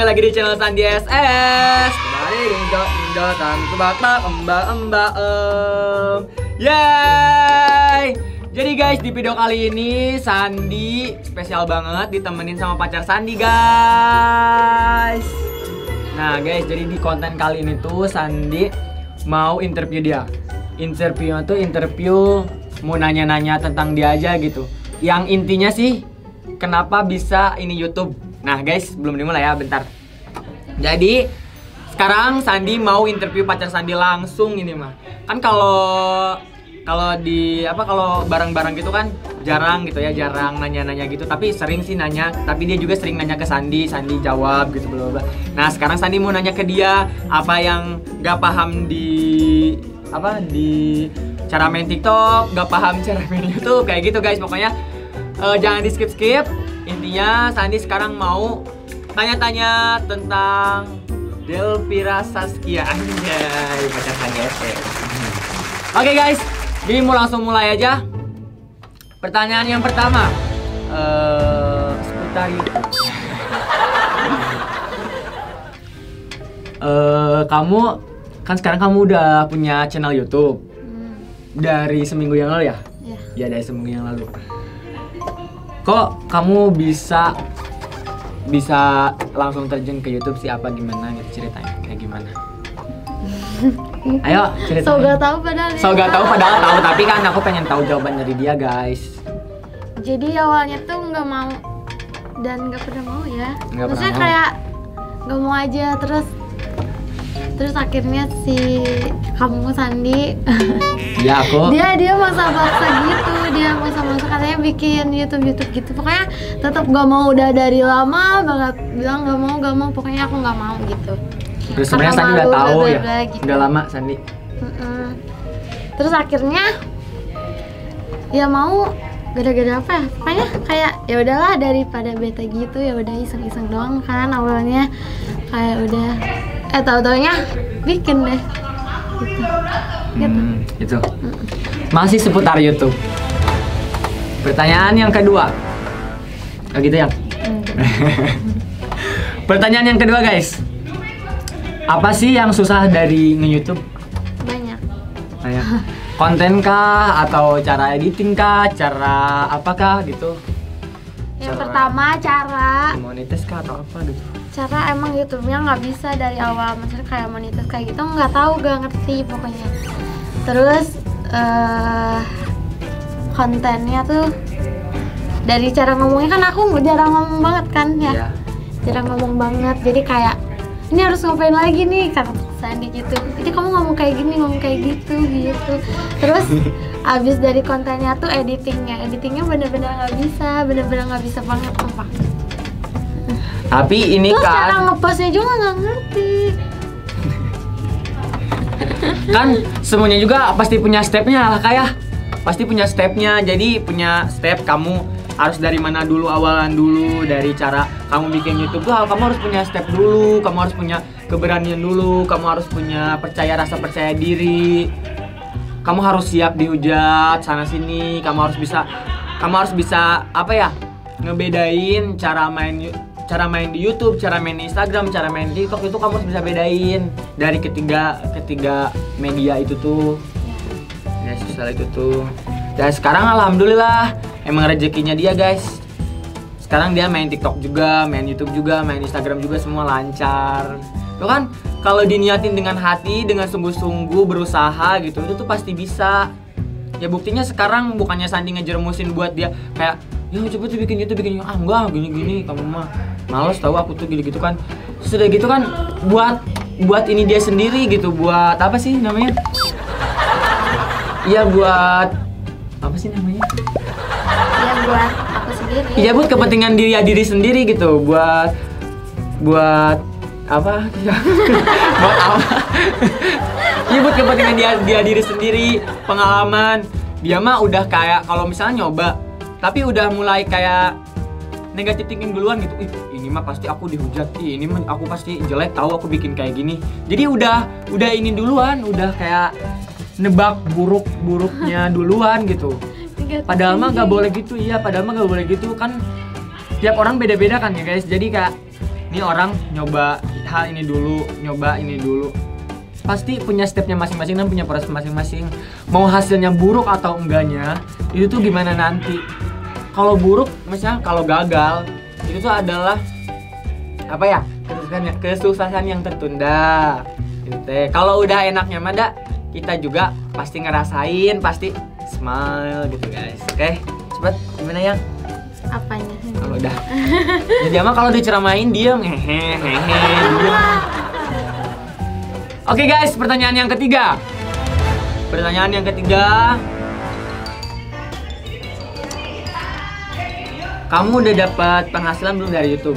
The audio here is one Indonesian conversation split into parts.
lagi di channel Sandi SS. Kembali dan tebak-tebak mbak. Yay! Jadi guys, di video kali ini Sandi spesial banget ditemenin sama pacar Sandi guys. Nah guys, jadi di konten kali ini tuh Sandi mau interview dia. Interviewnya tuh interview mau nanya-nanya tentang dia aja gitu. Yang intinya sih kenapa bisa ini YouTube. Nah guys, belum dimulai ya, bentar. Jadi sekarang Sandi mau interview pacar Sandi langsung ini mah. Kan kalau barang-barang gitu kan jarang gitu ya, jarang nanya-nanya gitu. Tapi sering sih nanya, tapi dia juga sering nanya ke Sandi jawab gitu bla bla. Nah, sekarang Sandi mau nanya ke dia apa yang gak paham di cara main TikTok, gak paham cara main YouTube kayak gitu guys. Pokoknya jangan di skip. Intinya Sandi sekarang mau tanya-tanya tentang Delvira Saskia, anjay, pacar Sandi SS. Oke guys, jadi mau langsung mulai aja. Pertanyaan yang pertama, seputar YouTube. Kamu kan sekarang kamu udah punya channel YouTube dari seminggu yang lalu ya? Iya, dari seminggu yang lalu. Kok kamu bisa langsung terjun ke YouTube sih, apa gimana gitu ceritanya, kayak gimana? Ayo cerita. So gak tahu padahal tahu, tapi kan aku pengen tahu jawaban dari dia guys. Jadi awalnya tuh nggak mau dan nggak pernah mau ya. Maksudnya mau. kayak nggak mau aja, terus akhirnya si kamu Sandi Iya aku. dia maksa gitu, dia maksa katanya bikin YouTube gitu. Pokoknya tetap gak mau, udah dari lama banget bilang gak mau, pokoknya aku gak mau gitu. Terus sebenarnya Sandi udah tahu ya, gitu. udah lama Sandi. Terus akhirnya ya mau gara-gara apa ya? Pokoknya kayak ya udahlah, daripada bete gitu ya udah iseng-iseng doang kan awalnya, kayak udah tahu-taunya bikin deh gitu. Masih seputar YouTube. Pertanyaan yang kedua. Oh gitu ya. Pertanyaan yang kedua guys. Apa sih yang susah dari nge-YouTube? Banyak. Konten kah, atau cara editing kah, cara apakah gitu? Yang pertama cara monetis kah atau apa gitu? Cara emang YouTube-nya nggak bisa dari awal, maksudnya kayak monetis kayak gitu nggak tahu, gak ngerti pokoknya. Terus kontennya tuh dari cara ngomongnya, kan aku jarang ngomong banget kan ya. Iya. Jarang ngomong banget, jadi kayak ini harus ngapain lagi nih kata Sandi gitu. Jadi kamu ngomong kayak gini, ngomong kayak gitu. Terus abis dari kontennya tuh editingnya bener-bener nggak bisa banget sumpah. Tapi ini terus kan cara ngepostnya juga nggak ngerti. Kan semuanya juga pasti punya stepnya lah, kayak pasti punya stepnya. Jadi punya step, kamu harus dari mana dulu, awalan dulu. Dari cara kamu bikin YouTube tuh kamu harus punya step dulu, kamu harus punya keberanian dulu, kamu harus punya rasa percaya diri, kamu harus siap dihujat sana sini, kamu harus bisa apa ya, ngebedain cara main di YouTube, cara main di Instagram, cara main di TikTok. Itu kamu harus bisa bedain dari ketiga media itu tuh. Ya susah itu tuh. Dan sekarang alhamdulillah emang rezekinya dia guys. Sekarang dia main TikTok juga, main YouTube juga, main Instagram juga, semua lancar. Tuh kan kalau diniatin dengan hati, dengan sungguh-sungguh berusaha gitu, itu tuh pasti bisa. Ya buktinya sekarang bukannya Sandi ngejermusin buat dia kayak, ya coba tuh bikin YouTube, enggak gini kamu mah males tahu aku tuh gitu kan. Sudah gitu kan buat ini dia sendiri gitu, buat apa sih namanya? Iya buat apa sih namanya? Ya buat aku sendiri. Iya buat kepentingan diri sendiri gitu, buat apa? Buat apa? Iya buat kepentingan dia diri sendiri, pengalaman. Dia mah udah kayak kalau misalnya nyoba tapi udah mulai kayak negatif thinking duluan gitu. Ini mah pasti aku dihujat, ini mah aku pasti jelek, tahu aku bikin kayak gini. Jadi udah ini duluan, udah kayak nebak buruknya duluan gitu. Padahal mah gak boleh gitu, iya padahal mah gak boleh gitu kan. Tiap orang beda-beda kan ya guys. Jadi kayak ini orang nyoba hal ini dulu, nyoba ini dulu. Pasti punya stepnya masing-masing dan punya proses masing-masing. Mau hasilnya buruk atau enggaknya, itu tuh gimana nanti. Kalau buruk, misalnya kalau gagal, itu tuh adalah apa ya? Kesuksesan yang tertunda. Kalau udah enaknya mada, kita juga pasti ngerasain, pasti smile gitu guys. Oke, cepet gimana yang? Apanya? Kalau udah. Jadi mah kalau diceramain diem, hehehe, diem. Oke guys, pertanyaan yang ketiga. Pertanyaan yang ketiga. Kamu udah dapat penghasilan belum dari YouTube?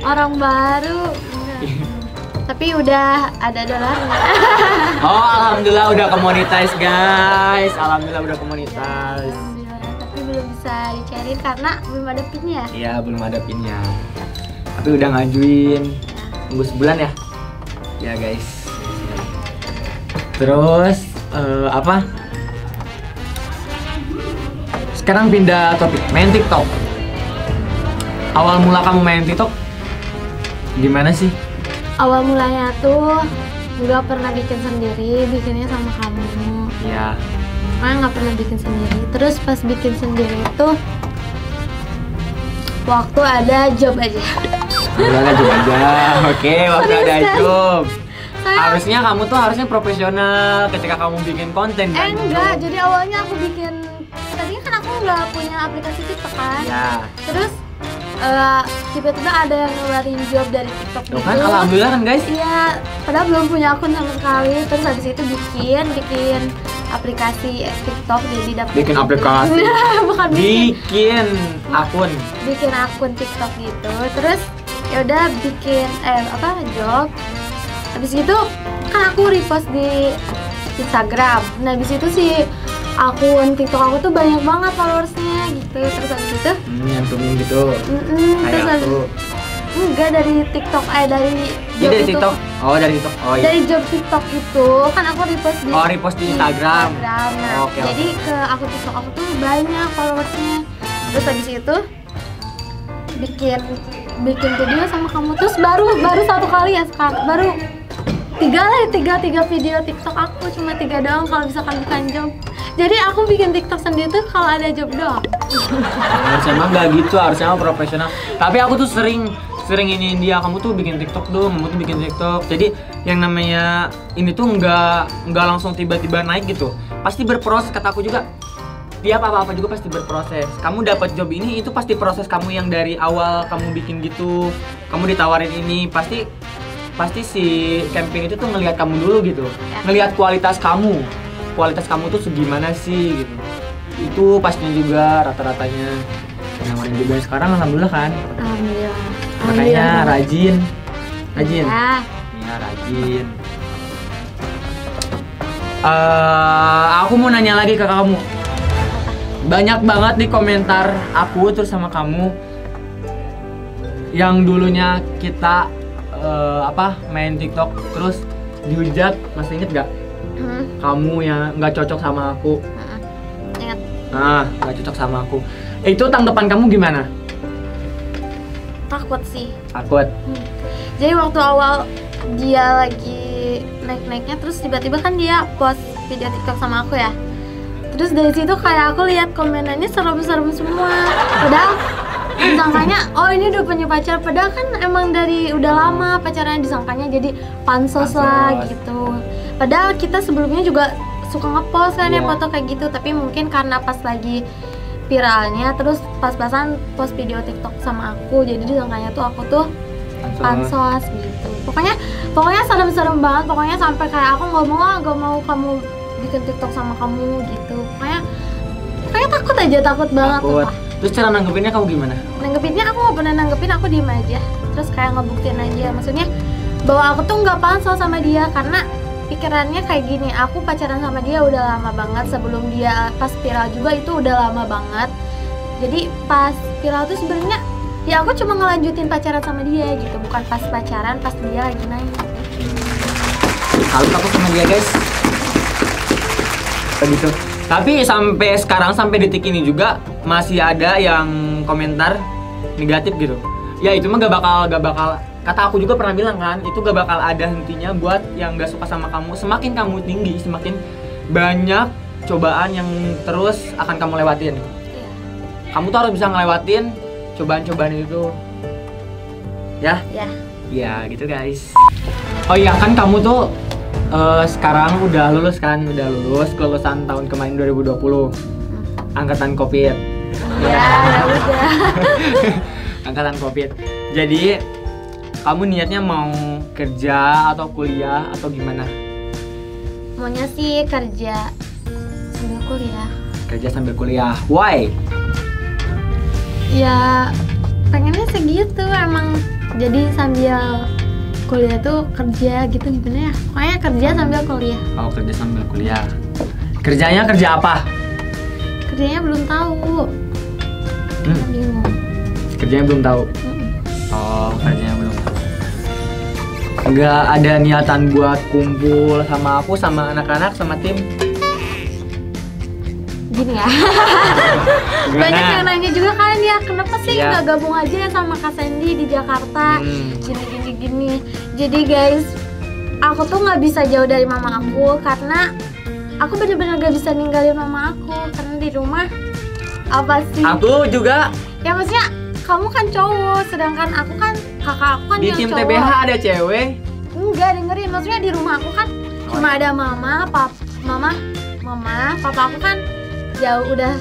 Orang baru. Tapi udah ada dolarnya. Oh, alhamdulillah udah kemonetize guys. Alhamdulillah udah kemonetize. Alhamdulillah, tapi belum bisa dicariin karena belum ada pinnya. Iya, belum ada pinnya. Tapi udah ngajuin. Tunggu sebulan ya. Ya guys. Terus apa? Sekarang pindah topik, main TikTok. Awal mula kamu main TikTok gimana sih? Awal mulanya tuh nggak pernah bikin sendiri, bikinnya sama kamu. Iya. Makanya nggak pernah bikin sendiri. Terus pas bikin sendiri itu waktu ada job aja. Ada job aja. Oke, waktu ada job. Saya Harusnya kamu tuh harusnya profesional ketika kamu bikin konten kan? enggak. Jadi awalnya aku bikin, tadinya kan aku nggak punya aplikasi TikTok kan. Ya. Terus tiba-tiba ada yang ngeluarin job dari TikTok Tuh gitu. kan alhamdulillah kan guys. Iya, padahal belum punya akun sama sekali. Terus habis itu bikin aplikasi TikTok, jadi dapat Bikin aplikasi. bukan Bikin akun. bikin akun TikTok gitu. Terus ya udah bikin job. Habis itu kan aku repost di Instagram. Nah, habis itu si akun TikTok aku tuh banyak banget followersnya gitu. Terus habis itu Nyantumin gitu. terus Kayak habis aku. enggak dari TikTok dari Iya job dari itu. TikTok. Oh, dari TikTok. Oh iya. Dari job TikTok itu kan aku repost di Repost di Instagram. Nah, Oke, jadi ke akun TikTok aku tuh banyak followersnya. Terus habis itu bikin video sama kamu. Terus baru satu kali ya sekarang. Baru tiga video TikTok aku, cuma 3 doang kalau misalkan bukan job. Jadi aku bikin TikTok sendiri tuh kalau ada job doang. Harusnya mah nggak gitu, harusnya mah profesional. Tapi aku tuh sering ini dia, kamu tuh bikin TikTok dong, kamu tuh bikin TikTok. Jadi yang namanya ini tuh nggak langsung tiba-tiba naik gitu. Pasti berproses, kata aku juga. Tiap apa-apa juga pasti berproses. Kamu dapat job ini itu pasti proses kamu yang dari awal kamu bikin gitu. Kamu ditawarin ini pasti si camping itu tuh ngelihat kamu dulu gitu. Ngelihat kualitas kamu tuh segimana sih gitu. Itu pastinya juga rata-ratanya. Namanya juga sekarang alhamdulillah kan. Alhamdulillah. Makanya rajin. Ya. Ya rajin. Aku mau nanya lagi ke kamu. Banyak banget di komentar aku terus sama kamu yang dulunya kita main TikTok terus dihujat, masih inget gak? Kamu yang nggak cocok sama aku. Ingat. Nah, nggak cocok sama aku. Itu tanggapan kamu gimana? Takut sih. Takut. Jadi waktu awal dia lagi naik-naiknya, terus tiba-tiba kan dia post video TikTok sama aku ya. Terus dari situ kayak aku lihat komenannya serem-serem semua. Padahal disangkanya, oh ini udah punya pacar. Padahal kan emang dari udah lama pacarannya, disangkanya jadi pansos lah gitu. Padahal kita sebelumnya juga suka ngepost kan ya foto kayak gitu. Tapi mungkin karena pas lagi viralnya, terus pas-pasan post video TikTok sama aku, jadi disangkanya tuh aku tuh pansos gitu. Pokoknya serem-serem banget. Pokoknya sampai kayak aku nggak mau kamu bikin TikTok sama kamu gitu. Pokoknya takut banget. Takut. Terus cara nanggepinnya kamu gimana? Nanggepinnya aku nggak pernah nanggepin, aku diem aja. Terus kayak ngebuktiin aja, maksudnya bahwa aku tuh nggak pansos sama dia. Karena pikirannya kayak gini, aku pacaran sama dia udah lama banget. Sebelum dia pas viral juga itu udah lama banget. Jadi pas viral tuh sebenarnya ya aku cuma ngelanjutin pacaran sama dia gitu, bukan pas pacaran pas dia lagi naik. Kalau aku sama dia guys begitu. Tapi sampai sekarang, sampai detik ini juga masih ada yang komentar negatif gitu. Ya itu mah gak bakal kata aku juga pernah bilang kan, itu gak bakal ada hentinya buat yang gak suka sama kamu. Semakin kamu tinggi, semakin banyak cobaan yang terus akan kamu lewatin. Kamu tuh harus bisa ngelewatin cobaan-cobaan itu. Ya? Ya gitu guys. Oh iya kan kamu tuh sekarang udah lulus kan? Udah lulus kelulusan tahun kemarin 2020. Angkatan Covid. Ya udah. Angkatan Covid. Jadi kamu niatnya mau kerja atau kuliah atau gimana? Maunya sih kerja sambil kuliah. Kerja sambil kuliah. Why? Ya pengennya segitu emang. Jadi sambil kuliah tuh kerja gitu gimana ya? Pokoknya kerja sambil kuliah. Oh, kerja sambil kuliah. Kerjanya kerja apa? Kerjanya belum tahu. Bingung. Kerjanya belum tahu. Oh, kerjanya belum tahu. Nggak ada niatan buat kumpul sama aku, sama anak-anak, sama tim? Gini ya. Banyak yang nanya juga kan ya, kenapa sih nggak gabung aja ya sama Kak Sandy di Jakarta? Gini. Jadi guys, aku tuh nggak bisa jauh dari mama aku karena aku bener-bener gak bisa ninggalin mama aku karena di rumah apa sih? Aku juga. Ya maksudnya kamu kan cowok, sedangkan aku kan kakak aku kan di yang tim cowok. TBH ada cewek? Enggak, dengerin, maksudnya di rumah aku kan cuma ada mama, papa aku kan jauh udah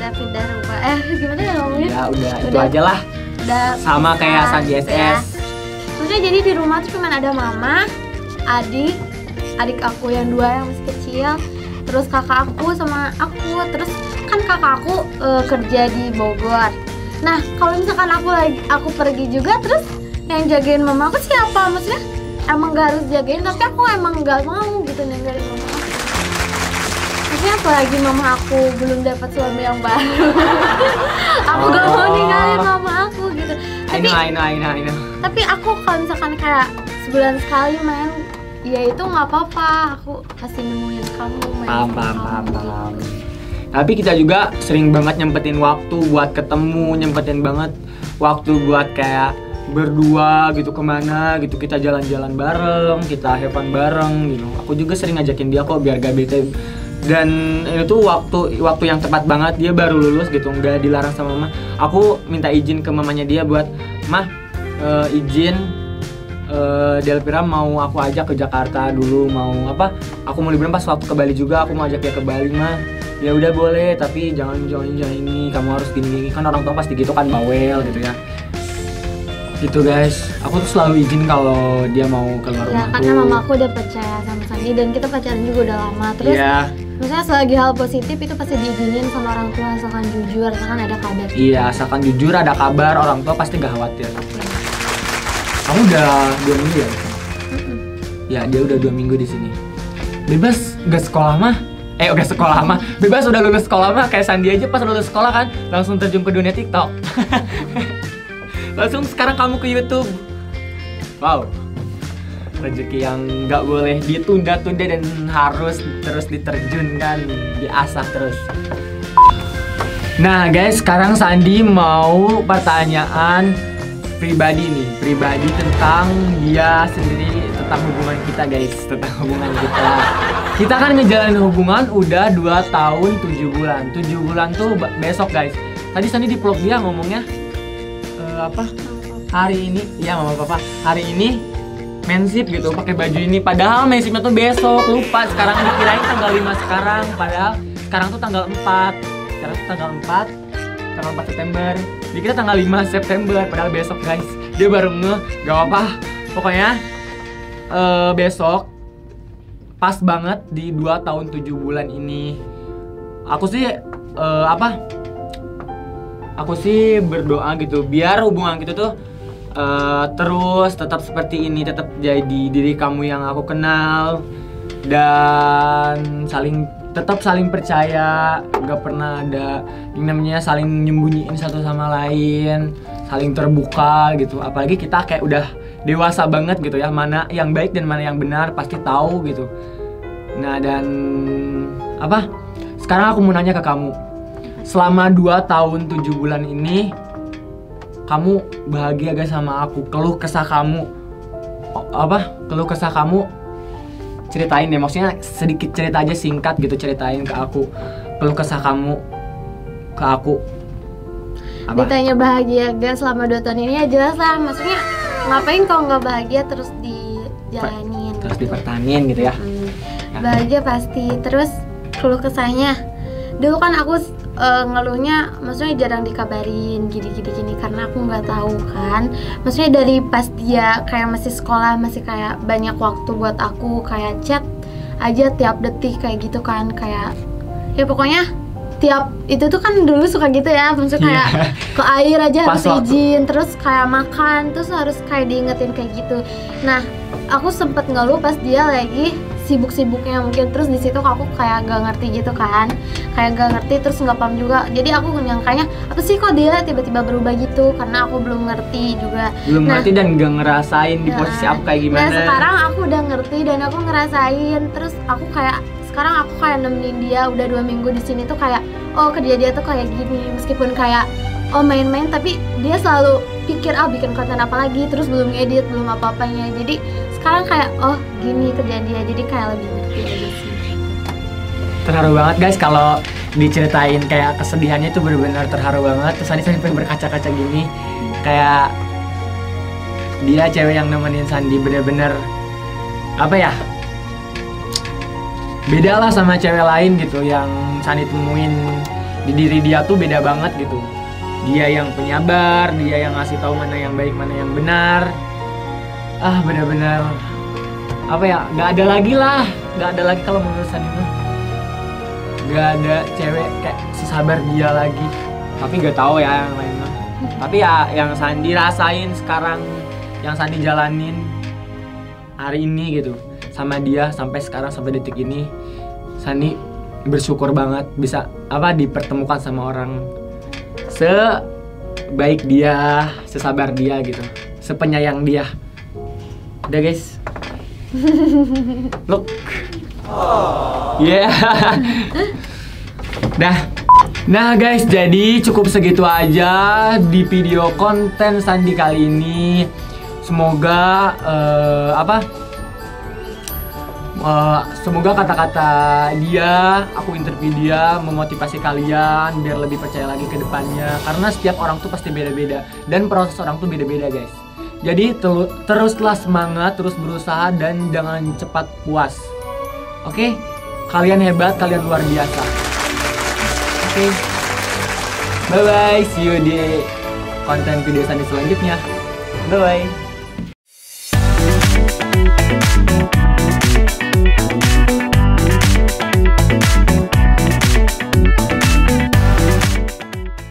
pindah rumah. Gimana ya ngomongnya? Ya udah itu aja lah. Udah sama kayak Sandy SS. Ya. Maksudnya jadi di rumah tuh cuma ada mama, adik aku yang dua yang masih kecil, terus kakak aku sama aku. Terus kan kakak aku kerja di Bogor. Nah kalau misalkan aku pergi juga, terus yang jagain mama aku siapa? Maksudnya emang gak harus jagain, tapi aku emang gak mau gitu ninggalin mama aku. Maksudnya apalagi mama aku belum dapat suami yang baru. Aku gak mau ninggalin mama aku gitu. I know. Tapi aku kalau misalkan kayak sebulan sekali main, ya itu nggak apa-apa. Aku pasti nemuin kamu main. Paham. Tapi kita juga sering banget nyempetin waktu buat ketemu, nyempetin banget waktu buat kayak berdua gitu kemana gitu, kita jalan-jalan bareng, kita have fun bareng gitu. Aku juga sering ngajakin dia kok biar gak bete. Dan itu waktu yang tepat banget, dia baru lulus gitu, nggak dilarang sama mama. Aku minta izin ke mamanya dia buat, mah izin Delvira mau aku ajak ke Jakarta dulu, mau apa? Aku mau liburan pas waktu ke Bali juga, aku mau ajak dia ke Bali mah. Ya udah boleh, tapi jangan ini, kamu harus gini kan, orang tua pasti gitu kan, bawel gitu ya. Gitu guys, aku tuh selalu izin kalau dia mau keluar rumah. Ya karena mama aku udah percaya sama Sandy dan kita pacaran juga udah lama. Terus misalnya selagi hal positif itu pasti diizinin sama orang tua, asalkan jujur, asalkan ada kabar. Iya, asalkan jujur ada kabar, orang tua pasti gak khawatir. Kamu udah 2 minggu ya? Ya, dia udah 2 minggu di sini. Bebas gak sekolah mah? Udah sekolah mah. Bebas udah lulus sekolah mah, kayak Sandy aja pas lulus sekolah kan langsung terjun ke dunia TikTok. Langsung sekarang kamu ke YouTube. Wow. Rezeki yang nggak boleh ditunda-tunda dan harus terus diterjunkan, diasah terus. Nah guys, sekarang Sandy mau pertanyaan pribadi tentang dia sendiri, tentang hubungan kita guys, tentang hubungan kita. Kita kan ngejalanin hubungan udah 2 tahun 7 bulan. 7 bulan tuh besok guys. Tadi Sandy di vlog dia ngomongnya hari ini, ya mama papa, hari ini mensip gitu, pakai baju ini, padahal mensipnya tuh besok, lupa. Sekarang dikirain tanggal 5 sekarang, padahal sekarang tuh tanggal 4. Sekarang tuh tanggal 4 September. Dikira tanggal 5 September, padahal besok guys. Dia baru gak apa-apa. Pokoknya besok pas banget di 2 tahun 7 bulan ini. Aku sih aku sih berdoa gitu biar hubungan kita tuh terus tetap seperti ini, tetap jadi diri kamu yang aku kenal, dan tetap saling percaya, gak pernah ada yang namanya saling nyembunyiin satu sama lain, saling terbuka gitu. Apalagi kita kayak udah dewasa banget gitu ya, mana yang baik dan mana yang benar pasti tahu gitu. Nah dan sekarang aku mau nanya ke kamu, selama 2 tahun 7 bulan ini kamu bahagia gak sama aku, keluh kesah kamu keluh kesah kamu ceritain deh, maksudnya sedikit cerita aja, singkat gitu, ceritain ke aku keluh kesah kamu ke aku. Apa? Ditanya bahagia gak selama 2 tahun ini ya jelas lah, maksudnya ngapain kalau nggak bahagia terus dijalanin, terus dipertahanin gitu ya. Bahagia pasti. Terus keluh kesahnya, dulu kan aku ngeluhnya maksudnya jarang dikabarin gini karena aku nggak tahu kan, maksudnya dari pas dia kayak masih sekolah masih kayak banyak waktu buat aku, kayak chat aja tiap detik kayak gitu kan, kayak ya pokoknya tiap itu tuh kan dulu suka gitu ya, maksudnya kayak ke air aja harus izin, terus kayak makan terus harus kayak diingetin kayak gitu. Nah aku sempet ngeluh pas dia lagi sibuk-sibuknya mungkin, terus di situ aku kayak gak ngerti gitu kan, kayak gak ngerti terus nggak paham juga, jadi aku nyangkanya apa sih kok dia tiba-tiba berubah gitu, karena aku belum ngerti juga, ngerti dan gak ngerasain di posisi aku kayak gimana. Nah sekarang aku udah ngerti dan aku ngerasain, terus aku kayak sekarang aku kayak nemenin dia udah 2 minggu di sini tuh kayak oh kerja dia tuh kayak gini, meskipun kayak oh main-main tapi dia selalu pikir bikin konten apa lagi, terus belum ngedit belum apa-apanya, jadi sekarang kayak oh gini kerja dia, jadi kayak lebih ngerti aja sih. Terharu banget guys kalau diceritain kayak kesedihannya itu benar-benar terharu banget. Terus Sandi sampai berkaca-kaca gini, kayak dia cewek yang nemenin Sandi bener-bener apa ya, beda lah sama cewek lain gitu yang Sandi temuin. Di diri dia tuh beda banget gitu, dia yang penyabar, dia yang ngasih tahu mana yang baik mana yang benar. Bener-bener apa ya, nggak ada lagi kalau menurut Sandi mah, nggak ada cewek kayak sesabar dia lagi. Tapi nggak tahu ya yang lain mah, tapi ya yang Sandi rasain sekarang, yang Sandi jalanin hari ini gitu sama dia sampai sekarang, sampai detik ini, Sandi bersyukur banget bisa dipertemukan sama orang sebaik dia, sesabar dia gitu, sepenyayang dia. Udah guys. Look. Yeah. Nah guys, jadi cukup segitu aja di video konten Sandi kali ini. Semoga semoga kata-kata dia, aku interview dia memotivasi kalian biar lebih percaya lagi ke depannya, karena setiap orang tuh pasti beda-beda dan proses orang tuh beda-beda guys. Jadi teruslah semangat, terus berusaha dan jangan cepat puas. Oke? Kalian hebat, kalian luar biasa. Oke. Bye bye, see you di konten video Sandi selanjutnya. Bye bye.